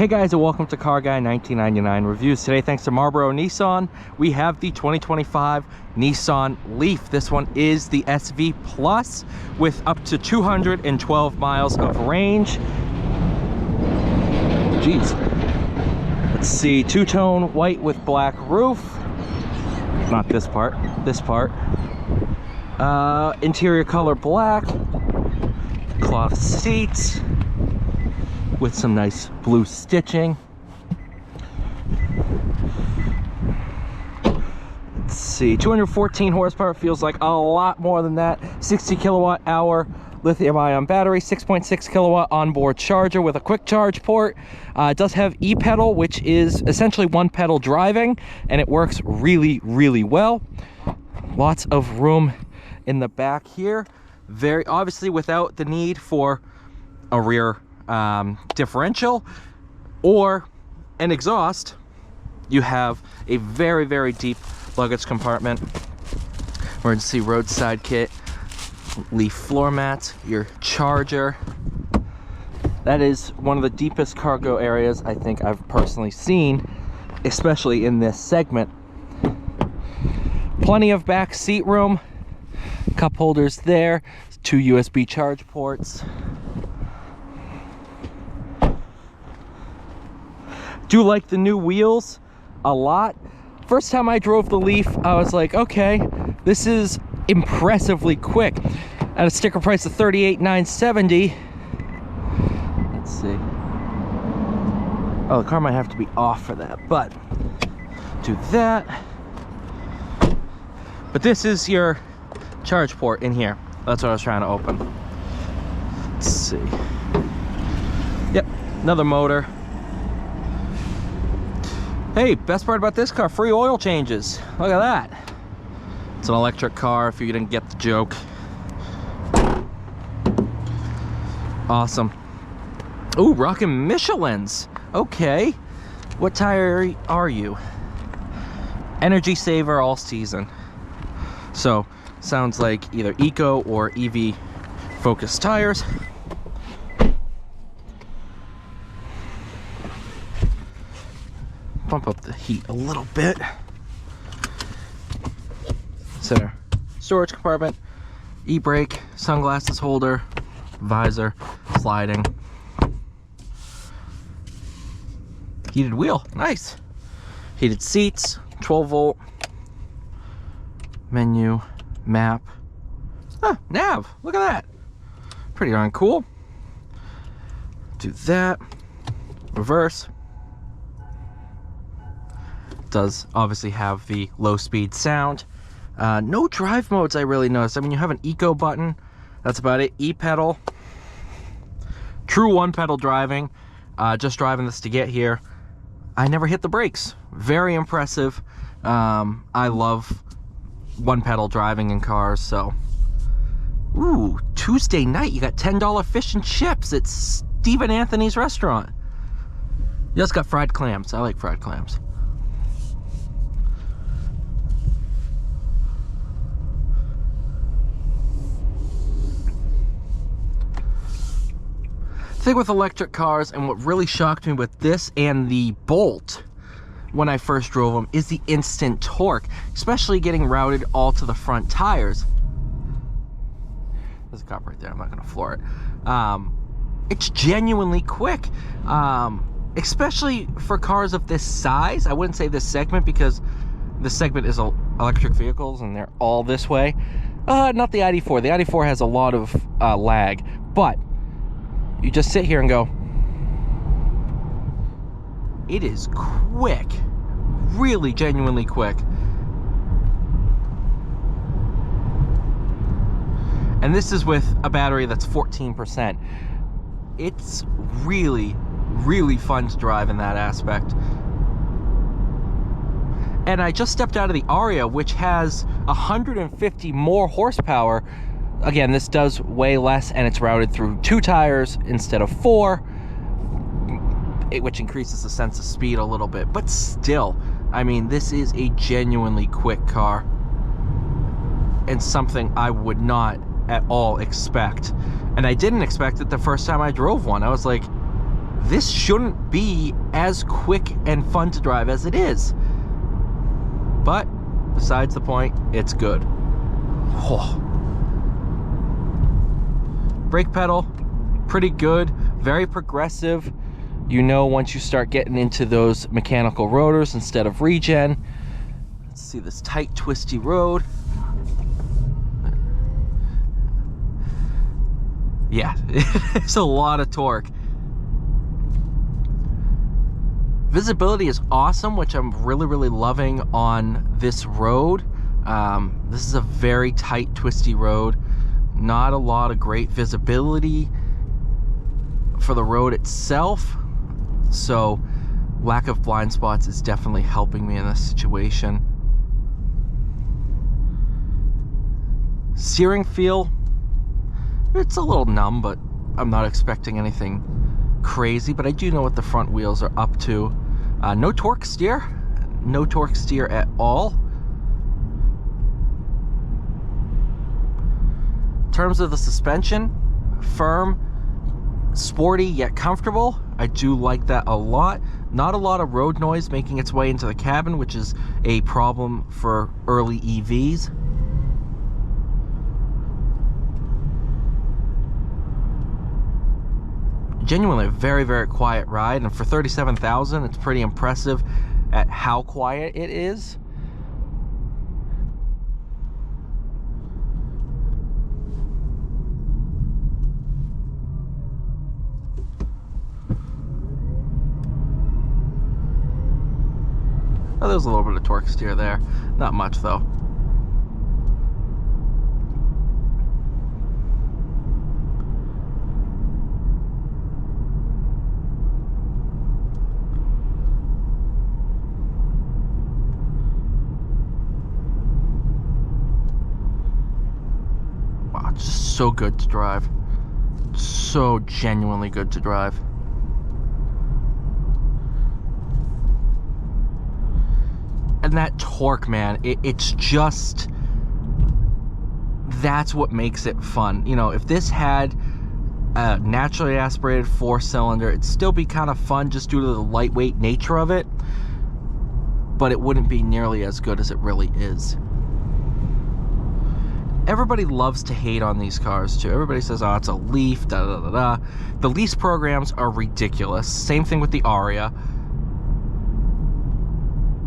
Hey guys, and welcome to Car Guy 1999 Reviews. Today, thanks to Marlboro Nissan, we have the 2025 Nissan Leaf. This one is the SV Plus with up to 212 miles of range. Jeez. Let's see, two-tone white with black roof. Not this part, this part. Interior color black. Cloth seats with some nice blue stitching. Let's see, 214 horsepower, feels like a lot more than that. 60 kilowatt hour lithium ion battery, 6.6 kilowatt onboard charger with a quick charge port. It does have e-pedal, which is essentially one pedal driving, and it works really, really well. Lots of room in the back here. Very obviously without the need for a rear differential or an exhaust. You have a very, very deep luggage compartment, emergency roadside kit, Leaf floor mats, your charger. That is one of the deepest cargo areas I think I've personally seen, especially in this segment. Plenty of back seat room, cup holders there, 2 USB charge ports. Do like the new wheels a lot. First time I drove the Leaf, I was like, okay, this is impressively quick. At a sticker price of $38,970. Let's see. Oh, the car might have to be off for that, but do that. But this is your charge port in here. That's what I was trying to open. Let's see. Yep, another motor. Hey, best part about this car, free oil changes. Look at that. It's an electric car if you didn't get the joke. Awesome. Ooh, rocking Michelins. Okay. What tire are you? Energy saver all season. So, sounds like either eco or EV focused tires. Bump up the heat a little bit. Center storage compartment, e-brake, sunglasses holder, visor, sliding. Heated wheel, nice. Heated seats, 12 volt. Menu, map. Ah, nav, look at that. Pretty darn cool. Do that. Reverse. Does obviously have the low speed sound. No drive modes I really noticed. I mean, you have an eco button, that's about it. E-pedal, true one pedal driving. Just driving this to get here, I never hit the brakes. Very impressive. I love one pedal driving in cars. So ooh, Tuesday night you got $10 fish and chips at Stephen Anthony's restaurant. You just got fried clams. I like fried clams. The thing with electric cars, and what really shocked me with this and the Bolt when I first drove them, is the instant torque, especially getting routed all to the front tires. There's a cop right there, I'm not gonna floor it. It's genuinely quick, especially for cars of this size. I wouldn't say this segment, because this segment is electric vehicles and they're all this way. Not the ID4. The ID4 has a lot of lag, but you just sit here and go. It is quick, really genuinely quick. And this is with a battery that's 14%. It's really, really fun to drive in that aspect. And I just stepped out of the Aria, which has 150 more horsepower. Again, this does weigh less, and it's routed through 2 tires instead of 4, which increases the sense of speed a little bit. But still, I mean, this is a genuinely quick car, and something I would not at all expect. And I didn't expect it the first time I drove one. I was like, this shouldn't be as quick and fun to drive as it is. But besides the point, it's good. Oh. Brake pedal, pretty good, very progressive. You know, once you start getting into those mechanical rotors instead of regen. Let's see this tight, twisty road. Yeah, it's a lot of torque. Visibility is awesome, which I'm really loving on this road. This is a very tight, twisty road. Not a lot of great visibility for the road itself. So lack of blind spots is definitely helping me in this situation. Steering feel, it's a little numb, but I'm not expecting anything crazy, but I do know what the front wheels are up to. No torque steer at all. In terms of the suspension, firm, sporty yet comfortable. I do like that a lot. Not a lot of road noise making its way into the cabin, which is a problem for early EVs. Genuinely a very quiet ride, and for $37,000 it's pretty impressive at how quiet it is. Oh, there's a little bit of torque steer there. Not much though. Wow, it's just so good to drive. So genuinely good to drive. And that torque, man, it's just, that's what makes it fun. You know, if this had a naturally aspirated 4-cylinder, it'd still be kind of fun just due to the lightweight nature of it, but it wouldn't be nearly as good as it really is. Everybody loves to hate on these cars too. Everybody says, oh, it's a Leaf, da da da da. The lease programs are ridiculous. Same thing with the Aria.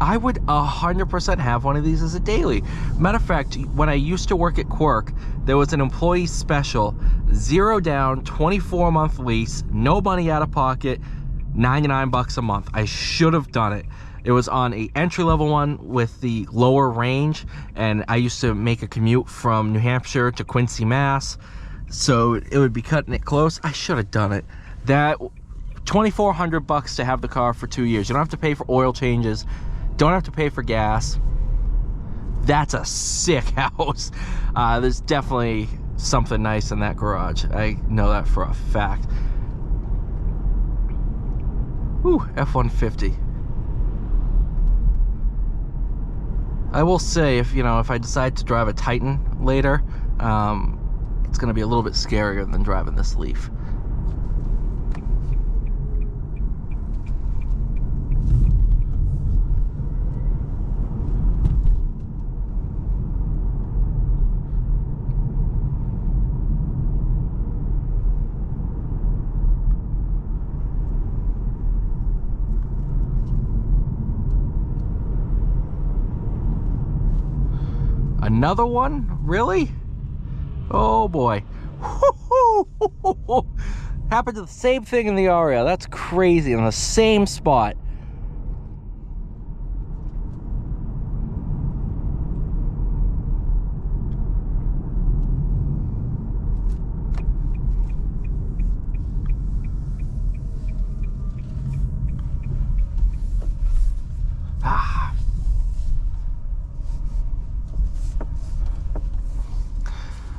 I would 100% have one of these as a daily. Matter of fact, when I used to work at Quirk, there was an employee special, 0 down, 24-month lease, no money out of pocket, $99 a month. I should have done it. It was on a entry-level one with the lower range, and I used to make a commute from New Hampshire to Quincy, Mass, so it would be cutting it close. I should have done it. That $2,400 to have the car for 2 years. You don't have to pay for oil changes. Don't have to pay for gas. That's a sick house. There's definitely something nice in that garage. I know that for a fact. Ooh, F-150. I will say, if I decide to drive a Titan later, it's going to be a little bit scarier than driving this Leaf. Another one? Really? Oh boy. Happened to the same thing in the Aria. That's crazy. In the same spot.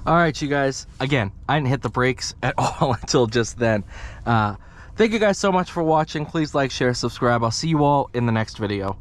All right, you guys, again, I didn't hit the brakes at all until just then. Thank you guys so much for watching. Please like, share, subscribe. I'll see you all in the next video.